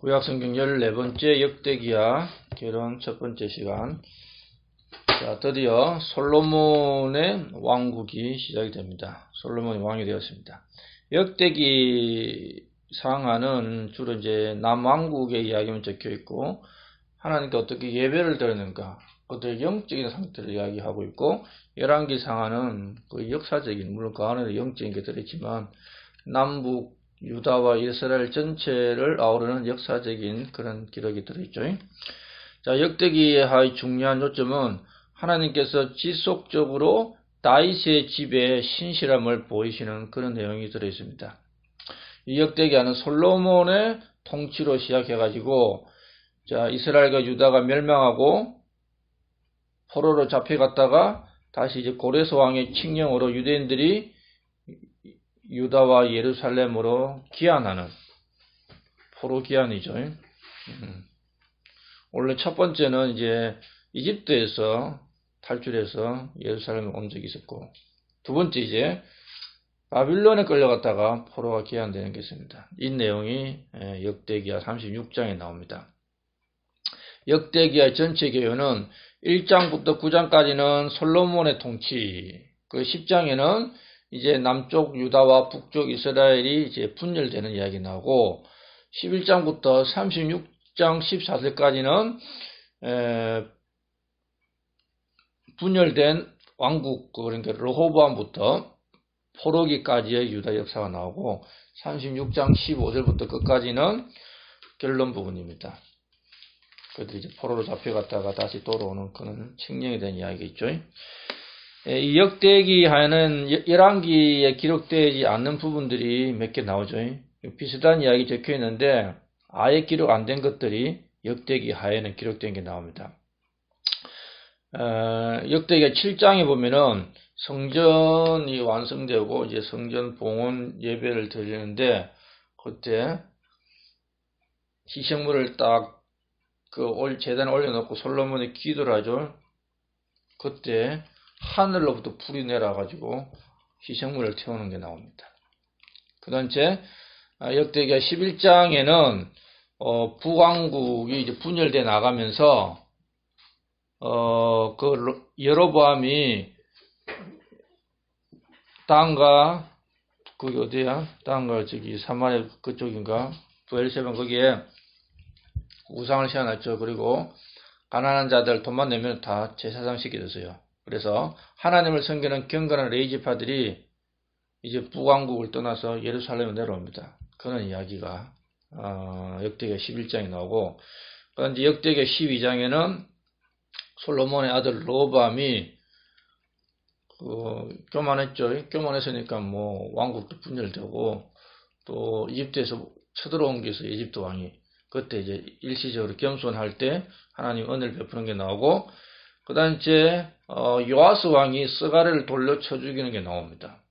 구약성경 14번째 역대기야 결혼 첫 번째 시간. 자, 드디어 솔로몬의 왕국이 시작이 됩니다. 솔로몬이 왕이 되었습니다. 역대기 상하는 주로 이제 남왕국의 이야기만 적혀 있고, 하나님께 어떻게 예배를 드렸는가, 어떤 영적인 상태를 이야기하고 있고, 열왕기 상하는 그 역사적인, 물론 그 안에는 영적인 게 들어있지만, 남북 유다와 이스라엘 전체를 아우르는 역사적인 그런 기록이 들어있죠. 자, 역대기의 중요한 요점은 하나님께서 지속적으로 다윗의 집에 신실함을 보이시는 그런 내용이 들어있습니다. 이 역대기는 솔로몬의 통치로 시작해가지고, 자, 이스라엘과 유다가 멸망하고 포로로 잡혀갔다가 다시 이제 고레스 왕의 칙령으로 유대인들이 유다와 예루살렘으로 귀환하는 포로 귀환이죠. 원래 첫 번째는 이제 이집트에서 탈출해서 예루살렘에 온 적이 있었고, 두 번째 이제 바빌론에 끌려갔다가 포로가 귀환되는 게 있습니다. 이 내용이 역대기하 36장에 나옵니다. 역대기하 전체 개요는 1장부터 9장까지는 솔로몬의 통치, 그 10장에는 이제 남쪽 유다와 북쪽 이스라엘이 이제 분열되는 이야기 나오고, 11장부터 36장 14절까지는 분열된 왕국, 그러니까 르호보암부터 포로기까지의 유다 역사가 나오고, 36장 15절부터 끝까지는 결론 부분입니다. 그들이 이제 포로로 잡혀갔다가 다시 돌아오는 그런 칙령에 대한 이야기가 있죠. 이 역대기하에는 열왕기에 기록되지 않는 부분들이 몇 개 나오죠. 비슷한 이야기 적혀 있는데 아예 기록 안 된 것들이 역대기하에는 기록된 게 나옵니다. 역대기하 7장에 보면은 성전이 완성되고 이제 성전 봉헌 예배를 드리는데, 그때 희생물을 딱 재단에 올려놓고 솔로몬이 기도를 하죠. 그때 하늘로부터 불이 내려가지고 희생물을 태우는 게 나옵니다. 그 다음에 역대기하 11장에는 북왕국이 이제 분열돼 나가면서 그 여로보암이 땅과 거기 어디야? 땅과 저기 사마리아 그쪽인가? 브엘세바 거기에 우상을 세워놨죠. 그리고 가난한 자들 돈만 내면 다 제사장 시켜줬어요. 그래서 하나님을 섬기는 경건한 레이지파들이 이제 북왕국을 떠나서 예루살렘에 내려옵니다. 그런 이야기가 역대기하 11장에 나오고, 그런데 역대기하 12장에는 솔로몬의 아들 르호보암이 교만했죠. 교만했으니까 뭐 왕국도 분열되고, 또 이집트에서 쳐들어온 게 있어요. 이집트 왕이. 그때 이제 일시적으로 겸손할 때 하나님 은혜를 베푸는 게 나오고, 그 다음에 요아스 왕이 스가랴를 돌려쳐 죽이는 게 나옵니다.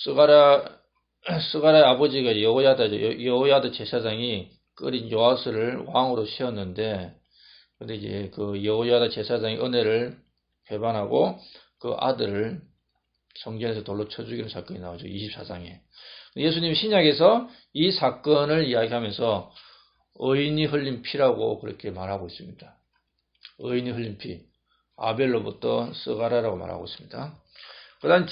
스가랴의 아버지가 여호야다죠. 여호야다 제사장이 끓인 요아스를 왕으로 세웠는데, 근데 이제 그 여호야다 제사장이 은혜를 배반하고 그 아들을 성전에서 돌로 쳐 죽이는 사건이 나오죠. 24장에. 예수님 신약에서 이 사건을 이야기하면서 의인이 흘린 피라고 그렇게 말하고 있습니다. 의인이 흘린 피. 아벨로부터 스가랴라고 말하고 있습니다. 그 다음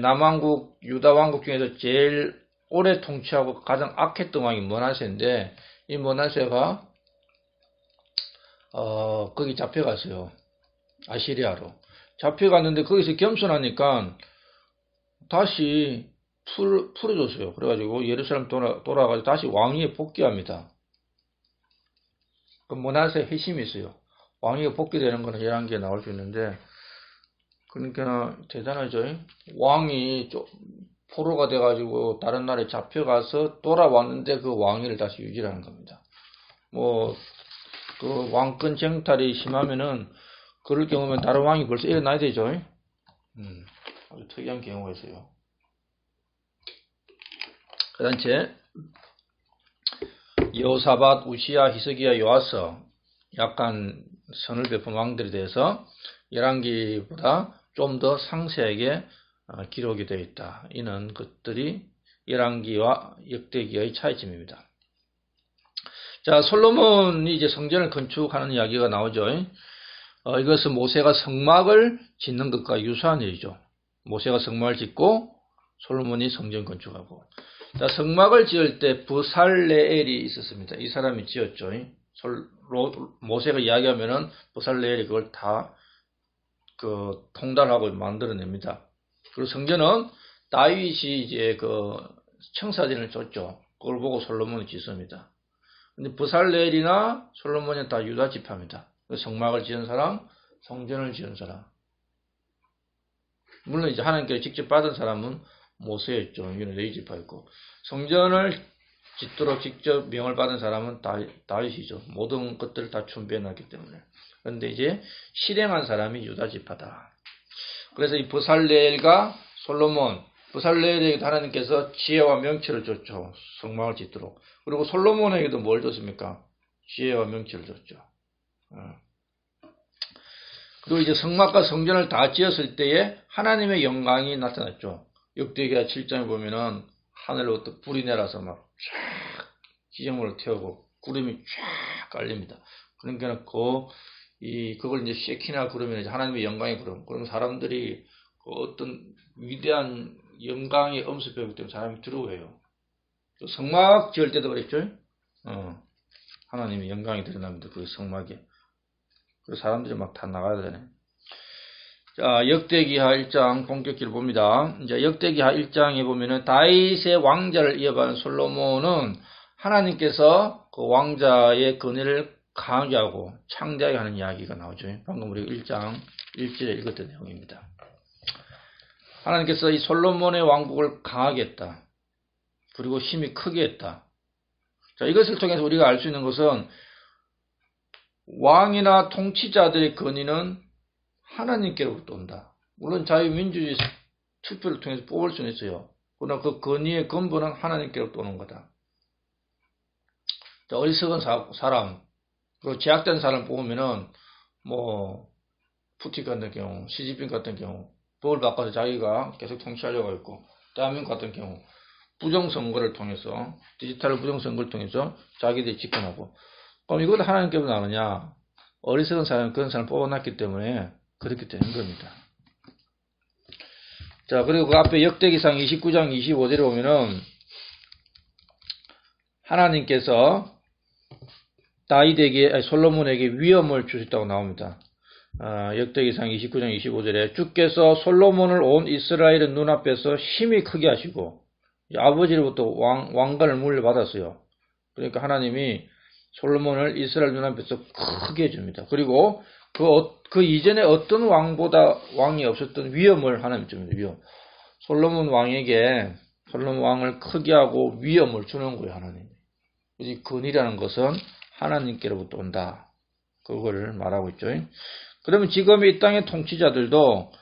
남왕국, 유다왕국 중에서 제일 오래 통치하고 가장 악했던 왕이 므낫세인데, 이 므낫세가 거기 잡혀갔어요. 아시리아로. 잡혀갔는데 거기서 겸손하니까 다시 풀어줬어요. 그래가지고 예루살렘 돌아가서 다시 왕위에 복귀합니다. 그 므낫세 회심이 있어요. 왕위에 복귀되는 거는 열왕기에 나올 수 있는데, 그러니까 대단하죠. 왕이 포로가 돼가지고 다른 나라에 잡혀가서 돌아왔는데 그 왕위를 다시 유지하는 겁니다. 그 왕권 쟁탈이 심하면은 그럴 경우면 다른 왕이 벌써 일어나야 되죠. 아주 특이한 경우가 있어요. 그 다음 여호사밧, 우시야, 히스기야, 요아스, 약간 선을 베푼 왕들에 대해서 열왕기보다 좀 더 상세하게 기록이 되어 있다. 이는 것들이 열왕기와 역대기의 차이점입니다. 자, 솔로몬이 이제 성전을 건축하는 이야기가 나오죠. 이것은 모세가 성막을 짓는 것과 유사한 일이죠. 모세가 성막을 짓고 솔로몬이 성전 건축하고. 자, 성막을 지을 때 브살레엘이 있었습니다. 이 사람이 지었죠. 모세가 이야기하면은 브살레엘이 그걸 다 통달하고 만들어냅니다. 그리고 성전은 다윗이 이제 청사진을 줬죠. 그걸 보고 솔로몬이 짓습니다. 근데 브살레엘이나 솔로몬은 다 유다 지파입니다. 성막을 지은 사람, 성전을 지은 사람. 물론 이제 하나님께서 직접 받은 사람은 모세였죠. 이는 레위 지파였고, 성전을 짓도록 직접 명을 받은 사람은 다윗이죠. 모든 것들을 다 준비해놨기 때문에. 그런데 이제 실행한 사람이 유다 지파다. 그래서 이 브살레엘과 솔로몬, 브살레엘에게도 하나님께서 지혜와 명철을 줬죠. 성막을 짓도록. 그리고 솔로몬에게도 뭘 줬습니까? 지혜와 명철을 줬죠. 그리고 이제 성막과 성전을 다 지었을 때에 하나님의 영광이 나타났죠. 역대기하 7장에 보면은 하늘로부터 불이 내려서 막 쫙 지정물을 태우고 구름이 쫙 깔립니다. 그러니까 그걸 이제 쉐키나 구름이 이제 하나님의 영광의 구름. 그럼 사람들이 어떤 위대한 영광의 음수 배우기 때문에 사람이 두려워해요. 성막 지을 때도 그랬죠. 하나님의 영광이 드러납니다. 그 성막에. 그래서 사람들이 막 다 나가야 되네. 자, 역대기하 1장 본격기를 봅니다. 이제 역대기하 1장에 보면은 다윗의 왕자를 이어받은 솔로몬은 하나님께서 그 왕자의 권위를 강하게 하고 창대하게 하는 이야기가 나오죠. 방금 우리 1장 1절에 읽었던 내용입니다. 하나님께서 이 솔로몬의 왕국을 강하게 했다. 그리고 힘이 크게 했다. 자, 이것을 통해서 우리가 알 수 있는 것은 왕이나 통치자들의 권위는 하나님께로부터 온다. 물론 자유민주주의 투표를 통해서 뽑을 수는 있어요. 그러나 그 권위의 근본은 하나님께로부터 오는 거다. 자, 어리석은 사람, 그리고 제약된 사람 뽑으면은, 푸틴 같은 경우, 시진핑 같은 경우, 법을 바꿔서 자기가 계속 통치하려고 했고, 대한민국 같은 경우, 부정선거를 통해서, 디지털 부정선거를 통해서 자기들이 집권하고, 그럼 이것도 하나님께로부터 나느냐? 어리석은 사람, 그런 사람 뽑아놨기 때문에 그렇게 되는 겁니다. 자, 그리고 그 앞에 역대기상 29장 25절에 보면은, 하나님께서 솔로몬에게 위엄을 주셨다고 나옵니다. 역대기상 29장 25절에 주께서 솔로몬을 온 이스라엘의 눈앞에서 힘이 크게 하시고 아버지로부터 왕관을 물려받았어요. 그러니까 하나님이 솔로몬을 이스라엘 눈앞에서 크게 해줍니다. 그리고 그 이전에 어떤 왕이 없었던 위엄을 하나님 줍니다. 위엄. 솔로몬 왕을 크게 하고 위엄을 주는 거예요, 하나님. 이 권위라는 것은 하나님께로부터 온다. 그거를 말하고 있죠. 그러면 지금 이 땅의 통치자들도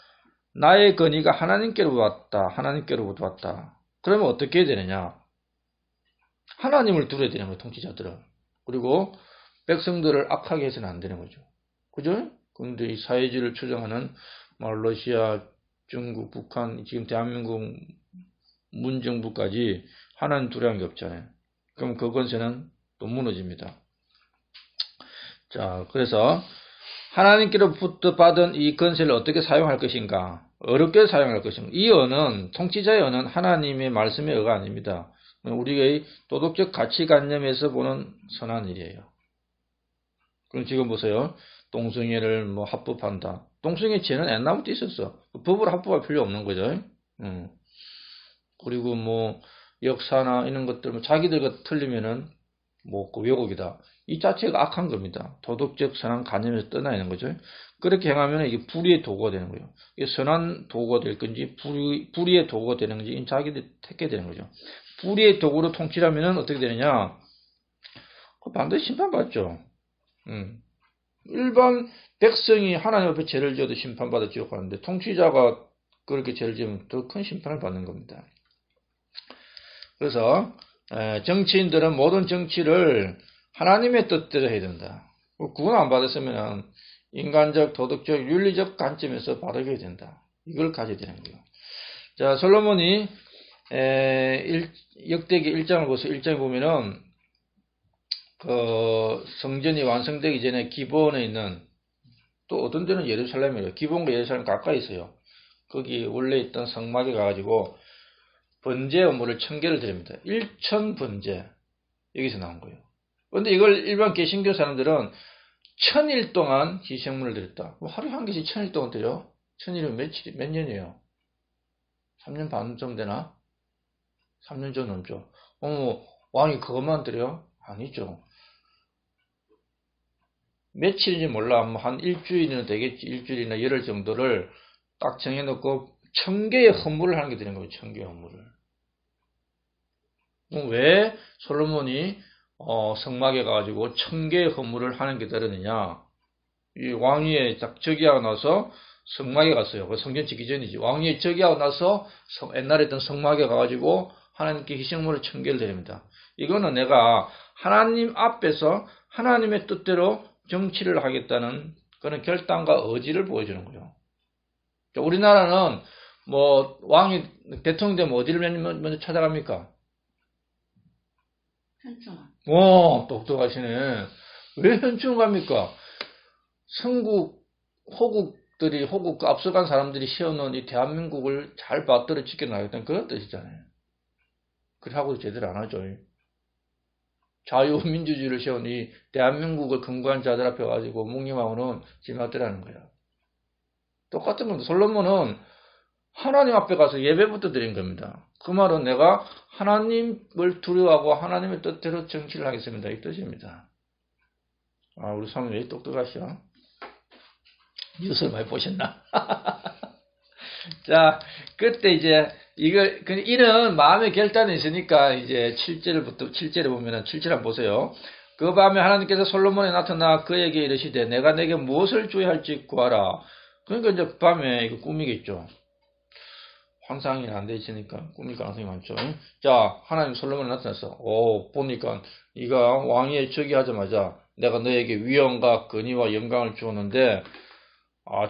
나의 권위가 하나님께로부터 왔다. 그러면 어떻게 해야 되느냐? 하나님을 두려야 되는 거예요, 통치자들은. 그리고 백성들을 악하게 해서는 안 되는 거죠. 그죠? 그런데 이 사회주의를 추정하는 러시아, 중국, 북한, 지금 대한민국 문정부까지 하나님 두려운 게 없잖아요. 그럼 그 권세는 또 무너집니다. 자, 그래서 하나님께로부터 받은 이 권세를 어떻게 사용할 것인가? 어렵게 사용할 것인가? 이 언은, 통치자의 언은 하나님의 말씀의 어가 아닙니다. 우리의 도덕적 가치관념에서 보는 선한 일이에요. 그럼 지금 보세요. 동성애를 합법한다. 동성애 죄는 옛날부터 있었어. 법으로 합법할 필요 없는 거죠. 그리고 역사나 이런 것들, 자기들과 틀리면은 그 왜곡이다. 이 자체가 악한 겁니다. 도덕적 선한 관념에서 떠나 있는 거죠. 그렇게 행하면 이게 불의의 도구가 되는 거예요. 이게 선한 도구가 될 건지, 불의의 도구가 되는 건지, 자기들이 택해야 되는 거죠. 불의의 도구로 통치하면 어떻게 되느냐? 반드시 심판받죠. 일반 백성이 하나님 앞에 죄를 지어도 심판받아 지옥 가는데, 통치자가 그렇게 죄를 지으면 더 큰 심판을 받는 겁니다. 그래서 정치인들은 모든 정치를 하나님의 뜻대로 해야 된다. 구원 안 받았으면 인간적, 도덕적, 윤리적 관점에서 바르게 해야 된다. 이걸 가져야 되는 거예요. 자, 솔로몬이 역대기 1장을 보세요. 1장에 보면은 그 성전이 완성되기 전에 기본에 있는, 또 어떤 데는 예루살렘이에요. 기본과 예루살렘 가까이 있어요. 거기 원래 있던 성막에 가가지고 번제 업무를 1000개를 드립니다. 1000번제. 여기서 나온 거예요. 그런데 이걸 일반 개신교 사람들은 1000일 동안 희생물을 드렸다. 뭐 하루에 한 개씩 1000일 동안 드려? 1000일이면 몇 년이에요? 3년 반 좀 되나? 3년 좀 넘죠. 왕이 그것만 드려? 아니죠. 며칠인지 몰라. 한 일주일이나 되겠지. 일주일이나 열흘 정도를 딱 정해놓고 1000개의 헌물을 하는 게 되는 거예요. 1000개의 헌물을. 왜 솔로몬이 성막에 가가지고 1000개의 헌물을 하는 게 되느냐? 이 왕위에 딱 즉위하고 나서 성막에 갔어요. 그 성전 짓기 전이지. 왕위에 즉위하고 나서 옛날에 있던 성막에 가가지고 하나님께 희생물을 1000개를 드립니다. 이거는 내가 하나님 앞에서 하나님의 뜻대로 정치를 하겠다는 그런 결단과 의지를 보여주는 거예요. 우리나라는 뭐 왕이 대통령 되면 어디를 먼저 찾아갑니까? 현충원. 오, 똑똑하시네. 왜 현충원 갑니까? 성국, 호국들이, 호국 앞서간 사람들이 세워놓은 이 대한민국을 잘 받들어 지켜나가겠다는 그런 뜻이잖아요. 그래 하고도 제대로 안 하죠. 자유민주주의를 세운 이 대한민국을 근거한 자들 앞에 가지고 묵념하고는 지맛들하는 거야. 똑같은 건데 솔로몬은 하나님 앞에 가서 예배부터 드린 겁니다. 그 말은 내가 하나님을 두려워하고 하나님의 뜻대로 정치를 하겠습니다. 이 뜻입니다. 아, 우리 사모님 왜 똑똑하시오? 뉴스를 많이 보셨나? 자, 그때 이제 이는 마음의 결단이 있으니까 이제 7절에 보면은 7절 한번 보세요. 그 밤에 하나님께서 솔로몬에 나타나 그에게 이르시되 내가 내게 무엇을 줘야 할지 구하라. 그러니까 이제 밤에 이거 꿈이겠죠. 환상이 안 돼 있으니까 꿈일 가능성이 많죠. 자, 하나님 솔로몬에 나타났어. 보니까 네가 왕위에 즉위하자마자 내가 너에게 위엄과 근위와 영광을 주었는데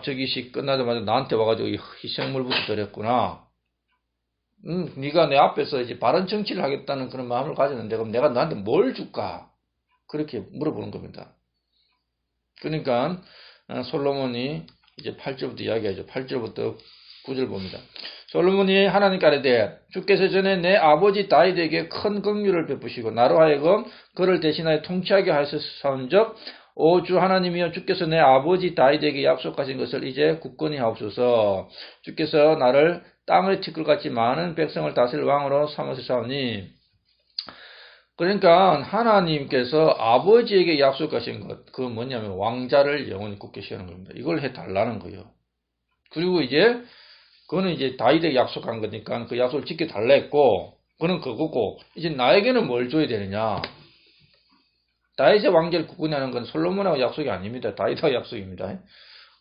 즉위식 끝나자마자 나한테 와가지고 희생물부터 드렸구나. 네가 내 앞에서 이제 바른 정치를 하겠다는 그런 마음을 가졌는데 그럼 내가 너한테 뭘 줄까? 그렇게 물어보는 겁니다. 그러니까 솔로몬이 이제 8절부터 이야기하죠. 8절부터 9절 봅니다. 솔로몬이 하나님께 아뢰되 주께서 전에 내 아버지 다윗에게 큰 긍휼을 베푸시고 나로 하여금 그를 대신하여 통치하게 하셨사온즉 오 주 하나님이여 주께서 내 아버지 다윗에게 약속하신 것을 이제 굳건히 하옵소서. 주께서 나를 땅의 티끌같이 많은 백성을 다스릴 왕으로 삼으셨사오니. 그러니까 하나님께서 아버지에게 약속하신 것, 그건 뭐냐면 왕자를 영원히 굳게 세우는 겁니다. 이걸 해달라는 거예요. 그리고 이제 그거는 이제 다윗에게 약속한 거니까 그 약속을 지켜달라 했고 그는 그거고 이제 나에게는 뭘 줘야 되느냐. 다윗의 왕자를 굳건히 하는 건 솔로몬하고 약속이 아닙니다. 다윗하고 약속입니다.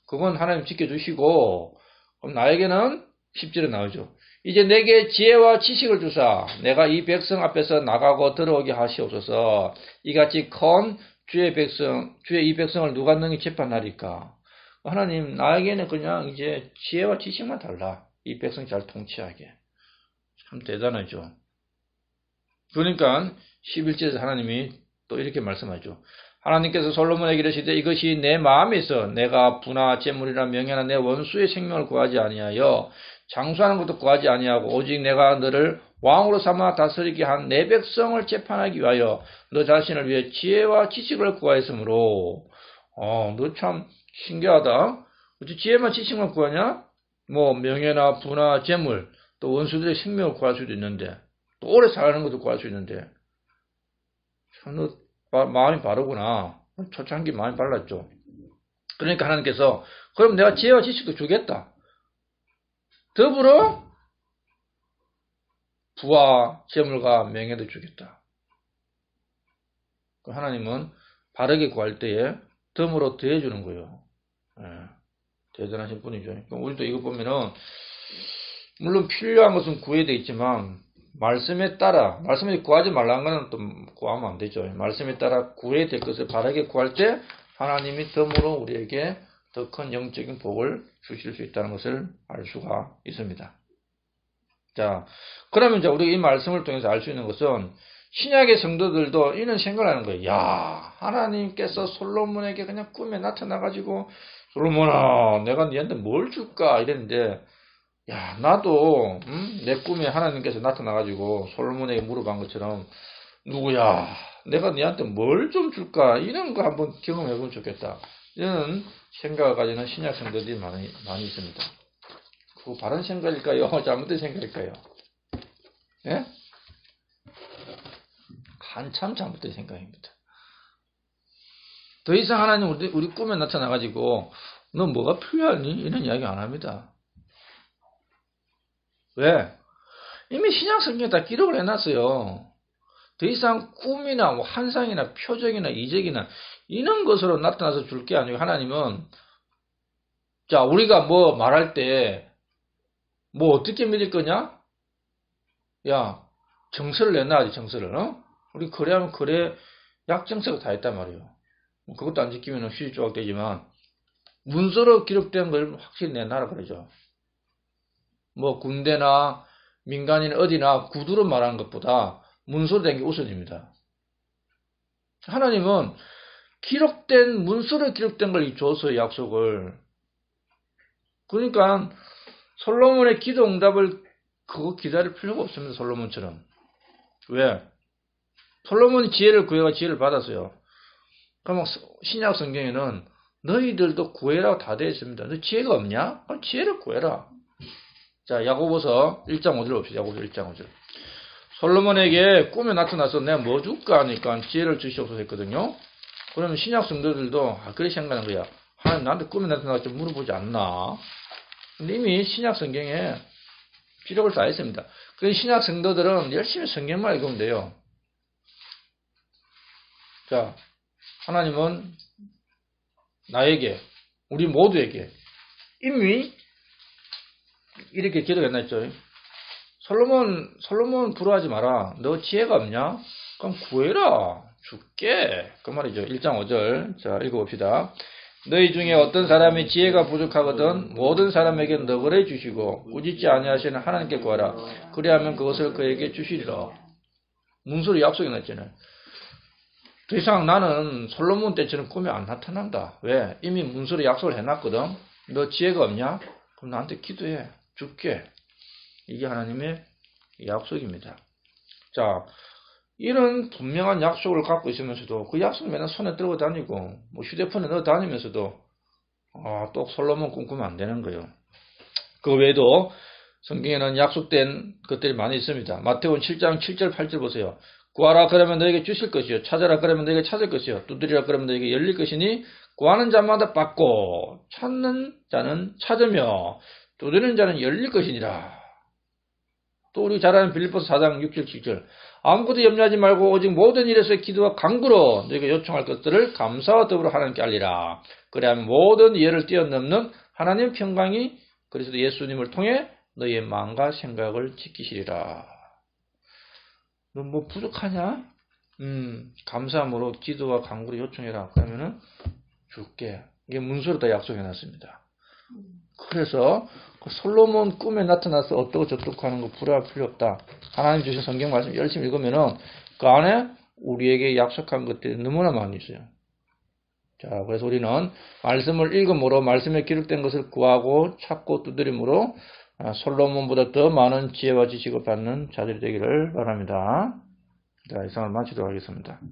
그건 하나님 지켜주시고 그럼 나에게는 10절에 나오죠. 이제 내게 지혜와 지식을 주사 내가 이 백성 앞에서 나가고 들어오게 하시옵소서. 이같이 큰 주의 이 백성을 누가 능히 재판하리까. 하나님 나에게는 그냥 이제 지혜와 지식만 달라. 이 백성 잘 통치하게. 참 대단하죠. 그러니까 11절에서 하나님이 또 이렇게 말씀하죠. 하나님께서 솔로몬에게 이르시되 이것이 내 마음에 있어 내가 부나 재물이나 명예나 내 원수의 생명을 구하지 아니하여 장수하는 것도 구하지 아니하고 오직 내가 너를 왕으로 삼아 다스리게 한 내 백성을 재판하기 위하여 너 자신을 위해 지혜와 지식을 구하였으므로 너 참 신기하다. 어째 지혜만 지식만 구하냐? 뭐 명예나 부나 재물 또 원수들의 생명을 구할 수도 있는데 또 오래 사는 것도 구할 수 있는데 참 너 마음이 바르구나. 초창기 마음이 발랐죠. 그러니까 하나님께서 그럼 내가 지혜와 지식도 주겠다. 더불어 부와 재물과 명예도 주겠다. 하나님은 바르게 구할 때에 덤으로 더해주는 거예요. 대단하신 분이죠. 우리도 이거 보면은 물론 필요한 것은 구해야 되겠지만 말씀에 따라 말씀에 구하지 말라는 거는 또 구하면 안 되죠. 말씀에 따라 구해야 될 것을 바르게 구할 때 하나님이 덤으로 우리에게 더 큰 영적인 복을 주실 수 있다는 것을 알 수가 있습니다. 자, 그러면 이제 우리가 이 말씀을 통해서 알 수 있는 것은 신약의 성도들도 이런 생각을 하는 거예요. 야, 하나님께서 솔로몬에게 그냥 꿈에 나타나가지고 솔로몬아, 내가 니한테 뭘 줄까? 이랬는데, 야, 나도 내 꿈에 하나님께서 나타나가지고 솔로몬에게 물어본 것처럼 누구야? 내가 니한테 뭘 좀 줄까? 이런 거 한번 경험해보면 좋겠다. 이런 생각을 가지는 신약 성도들이 많이 있습니다. 그 바른 생각일까요? 잘못된 생각일까요? 예? 한참 잘못된 생각입니다. 더 이상 하나님 우리 꿈에 나타나가지고 너 뭐가 필요하니? 이런 이야기 안 합니다. 왜? 이미 신약 성경에 다 기록을 해놨어요. 더 이상 꿈이나 뭐 환상이나 표적이나 이적이나 이런 것으로 나타나서 줄 게 아니고 하나님은 자 우리가 뭐 말할 때 뭐 어떻게 믿을 거냐? 야 정서를 내놔야지 정서를. 어? 우리 거래하면 거래 약정서가 다 있단 말이에요. 그것도 안 지키면 휴지 조각 되지만 문서로 기록된 걸 확실히 내놔라 그러죠. 뭐 군대나 민간인 어디나 구두로 말하는 것보다 문서로 된 게 우선입니다. 하나님은 기록된 문서로 기록된 걸 줘서 약속을 그러니까 솔로몬의 기도 응답을 그거 기다릴 필요가 없습니다. 솔로몬처럼. 왜? 솔로몬이 지혜를 구해가 지혜를 받았어요. 그럼 신약 성경에는 너희들도 구해라고 다 되어 있습니다. 너 지혜가 없냐? 그럼 지혜를 구해라. 자, 야고보서 1장 5절 봅시다. 야고보서 1장 5절. 솔로몬에게 꿈에 나타나서 내가 뭐 줄까 하니까 지혜를 주시옵소서 했거든요. 그러면 신약 성도들도 그렇게 생각하는 거야. 하나님 나한테 꿈에 나타나서 좀 물어보지 않나? 근데 이미 신약 성경에 기록을 다 했습니다. 그래서 신약 성도들은 열심히 성경만 읽으면 돼요. 자, 하나님은 나에게, 우리 모두에게 이미 이렇게 기록해놨죠. 솔로몬 부러워하지 마라. 너 지혜가 없냐? 그럼 구해라. 줄게. 그 말이죠. 1장 5절. 자, 읽어봅시다. 너희 중에 어떤 사람이 지혜가 부족하거든 모든 사람에게 너그레 주시고 꾸짖지 아니하시는 하나님께 구하라. 그리하면 그것을 그에게 주시리라. 문서로 약속해 놨잖아요. 더 이상 나는 솔로몬 때처럼 꿈에 안 나타난다. 왜? 이미 문서로 약속을 해놨거든. 너 지혜가 없냐? 그럼 나한테 기도해. 줄게. 이게 하나님의 약속입니다. 자, 이런 분명한 약속을 갖고 있으면서도 그 약속을 맨날 손에 들고 다니고 뭐 휴대폰에 넣어 다니면서도 또 솔로몬 꿈꾸면 안 되는 거예요. 그 외에도 성경에는 약속된 것들이 많이 있습니다. 마태복음 7장 7절 8절 보세요. 구하라 그러면 너에게 주실 것이요 찾아라 그러면 너에게 찾을 것이요 두드리라 그러면 너에게 열릴 것이니 구하는 자마다 받고 찾는 자는 찾으며 두드리는 자는 열릴 것이니라. 또 우리 잘 아는 빌립보서 4장 6절 7절 아무것도 염려하지 말고 오직 모든 일에서 기도와 간구로 너희가 요청할 것들을 감사와 더불어 하나님께 알리라. 그래야만 모든 이해를 뛰어넘는 하나님 평강이 그리스도 예수님을 통해 너희의 마음과 생각을 지키시리라. 너 뭐 부족하냐? 감사함으로 기도와 간구로 요청해라. 그러면은 줄게. 이게 문서로 다 약속해놨습니다. 그래서 그 솔로몬 꿈에 나타나서 어떠고 저떠고 하는 거 부러워할 필요 없다. 하나님 주신 성경 말씀 열심히 읽으면은 그 안에 우리에게 약속한 것들이 너무나 많이 있어요. 자, 그래서 우리는 말씀을 읽음으로 말씀에 기록된 것을 구하고 찾고 두드림으로 솔로몬보다 더 많은 지혜와 지식을 받는 자들이 되기를 바랍니다. 자, 이상을 마치도록 하겠습니다.